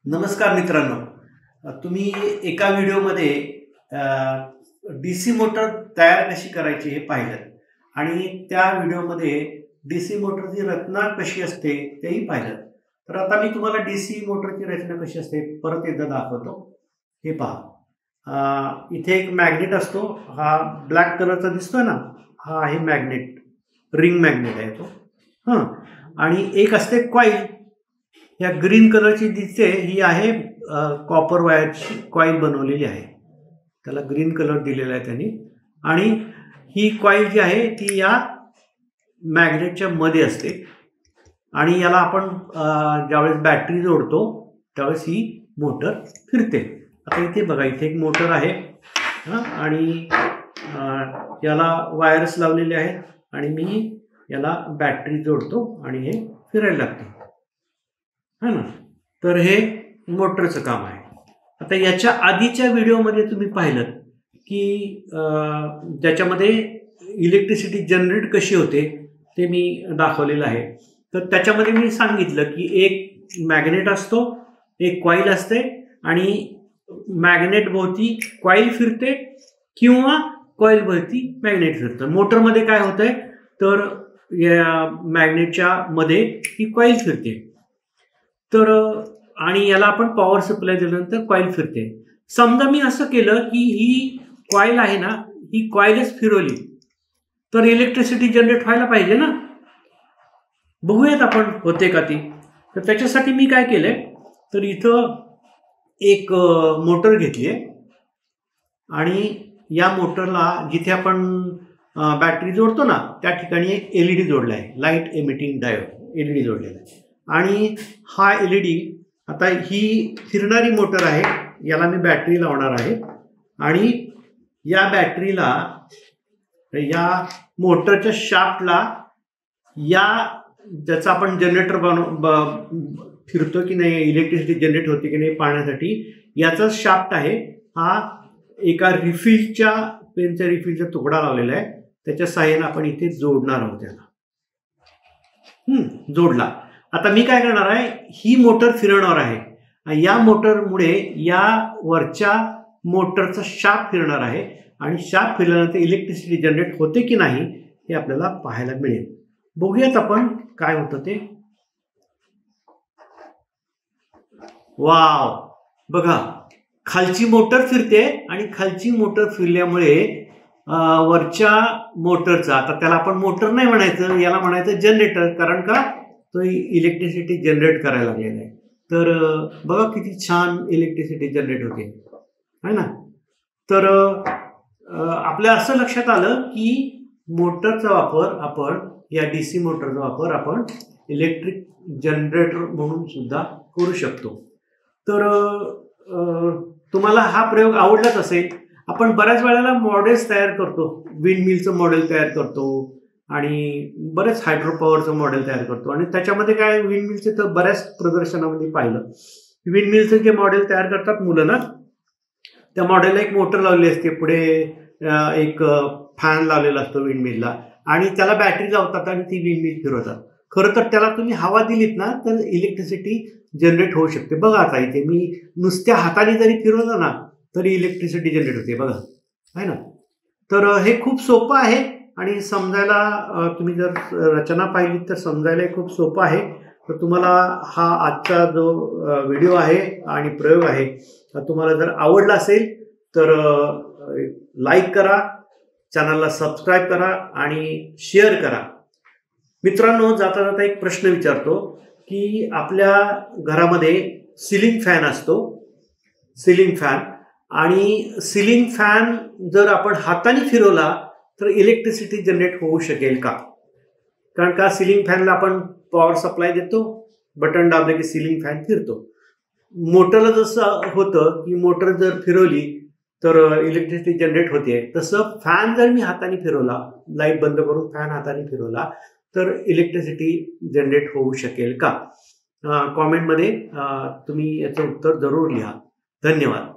नमस्कार मित्रांनो, तुम्ही एका व्हिडिओमध्ये डीसी मोटर तयार कशी करायची हे पाहिलं आणि त्या व्हिडिओमध्ये डीसी मोटरची रचना कशी असते तेही पाहिलं. तर आता मी तुम्हाला डीसी मोटरची रचना कशी असते परत एकदा दाखवतो. हे पहा, इथे एक मॅग्नेट असतो. हा ब्लॅक कलरचा दिसतोय ना, हा आहे मॅग्नेट, रिंग मॅग्नेट आहे तो. आणि एक असते कॉईल, या ग्रीन कलरची दिसते, ही आहे कॉपर वायरची कॉईल बनवलेली आहे. त्याला ग्रीन कलर दिलेला आहे त्यांनी. आणि ही कॉईल जी आहे ती या मॅग्नेटच्या मध्ये असते आणि याला आपण ज्यावेळेस बॅटरी जोडतो त्यावेळेस ही मोटर फिरते. आता इथे बघा, इथे एक मोटर आहे आणि याला वायर्स लावलेले आहेत आणि मी याला बॅटरी जोडतो आणि हे फिरायला लागते, है ना. तर हे मोटरचं काम आहे. आता याच्या आधीच्या व्हिडिओमध्ये तुम्ही पाहिलं की ज्याच्यामध्ये इलेक्ट्रिसिटी जनरेट कशी होते ते मी दाखवलेलं आहे. तर त्याच्यामध्ये मी सांगितलं की एक मॅग्नेट असतो, एक कॉईल असते आणि मॅग्नेट भोवती कॉईल फिरते किंवा कॉईल भोवती मॅग्नेट फिरतं. मोटरमध्ये काय होतंय तर या मॅग्नेटच्या मध्ये ही कॉईल फिरते. तर आणि याला आपण पॉवर सप्लाय दिल्यानंतर कॉईल फिरते. समजा मी असं केलं की ही कॉईल आहे ना, ही कॉईलच फिरवली तर इलेक्ट्रिसिटी जनरेट व्हायला पाहिजे ना. बघूयात आपण होते का ती. तर त्याच्यासाठी मी काय केलंय तर इथं एक मोटर घेतली आहे आणि या मोटरला जिथे आपण बॅटरी जोडतो ना त्या ठिकाणी एक एलईडी जोडला आहे, लाईट एमिटिंग डायोड एलईडी जोडलेला आहे. आणि हा एलईडी, आता ही फिरणारी मोटर आहे, याला मी बॅटरी लावणार आहे आणि या बॅटरीला या मोटरच्या शाफ्टला या ज्याचा आपण जनरेटर फिरतो की नाही, इलेक्ट्रिसिटी जनरेट होते की नाही पाहण्यासाठी याचा शाफ्ट आहे. हा एका रिफिलच्या पेनच्या रिफिलचा तुकडा लावलेला आहे, त्याच्या साहाय्याने आपण इथे जोडणार आहोत त्याला. जोडला. आता मी काय करणार आहे, ही मोटर फिरवणार आहे. या मोटरमुळे या वरच्या मोटरचा शाफ्ट फिरणार आहे आणि शाफ्ट फिरल्यानंतर इलेक्ट्रिसिटी जनरेट होते की नाही हे आपल्याला पाहायला मिळेल. बघूयात आपण काय होतं ते. वाव, बघा खालची मोटर फिरते आणि खालची मोटर फिरल्यामुळे वरच्या मोटरचा, आता त्याला आपण मोटर नाही म्हणायचं, याला म्हणायचं जनरेटर, कारण का तो इलेक्ट्रिसिटी जनरेट करायला लागलेला आहे. तर बघा किती छान इलेक्ट्रिसिटी जनरेट होते, है ना. तर आपल्या असं लक्षात आलं की मोटरचा वापर आपण, या डीसी मोटरचा वापर आपण इलेक्ट्रिक जनरेटर म्हणून सुद्धा करू शकतो. तर तुम्हाला हा प्रयोग आवडलाच असेल. आपण बऱ्याच वेळेला मॉडेल्स तयार करतो, विंडमिलचं मॉडेल तयार करतो आणि बरेच हायड्रो पॉवरचं मॉडेल तयार करतो. आणि त्याच्यामध्ये काय, विंडमिलचे तर बऱ्याच प्रदर्शनामध्ये पाहिलं, विंडमिलचं जे मॉडेल तयार करतात मुलं ना, त्या मॉडेलला एक मोटर लावली असते, पुढे एक फॅन लावलेला असतो विंडमिलला आणि त्याला बॅटरी लावतात आणि ती विंडमिल फिरवतात. खरं तर त्याला तुम्ही हवा दिलीत ना तर इलेक्ट्रिसिटी जनरेट होऊ शकते. बघा आता इथे मी नुसत्या हाताने जरी फिरवलं ना तरी इलेक्ट्रिसिटी जनरेट होते, बघा, आहे ना. तर हे खूप सोपं आहे आणि समजायला, तुम्ही जर रचना पाहिली तर समजायला खूप सोपं आहे. तर तुम्हाला हा आजचा जो व्हिडिओ आहे आणि प्रयोग आहे तुम्हाला जर आवडला असेल तर लाईक करा, चॅनलला सबस्क्राईब करा आणि शेअर करा. मित्रांनो, जाता जाता एक प्रश्न विचारतो की आपल्या घरामध्ये सिलिंग फॅन असतो, सिलिंग फॅन, आणि सिलिंग फॅन जर आपण हाताने फिरवला तर इलेक्ट्रिसिटी जनरेट होऊ शकेल का? कारण का सिलिंग फॅनला आपण पॉवर सप्लाय देतो, बटन दाबले की सिलिंग फॅन फिरतो. मोटरला जसं होतं की मोटर जर फिरवली तर इलेक्ट्रिसिटी जनरेट होते, तसं फॅन जर मी हाताने फिरवला, लाईट बंद करून फॅन हाताने फिरवला तर इलेक्ट्रिसिटी जनरेट होऊ शकेल का? कॉमेंटमध्ये तुम्ही याचं उत्तर जरूर लिहा. धन्यवाद.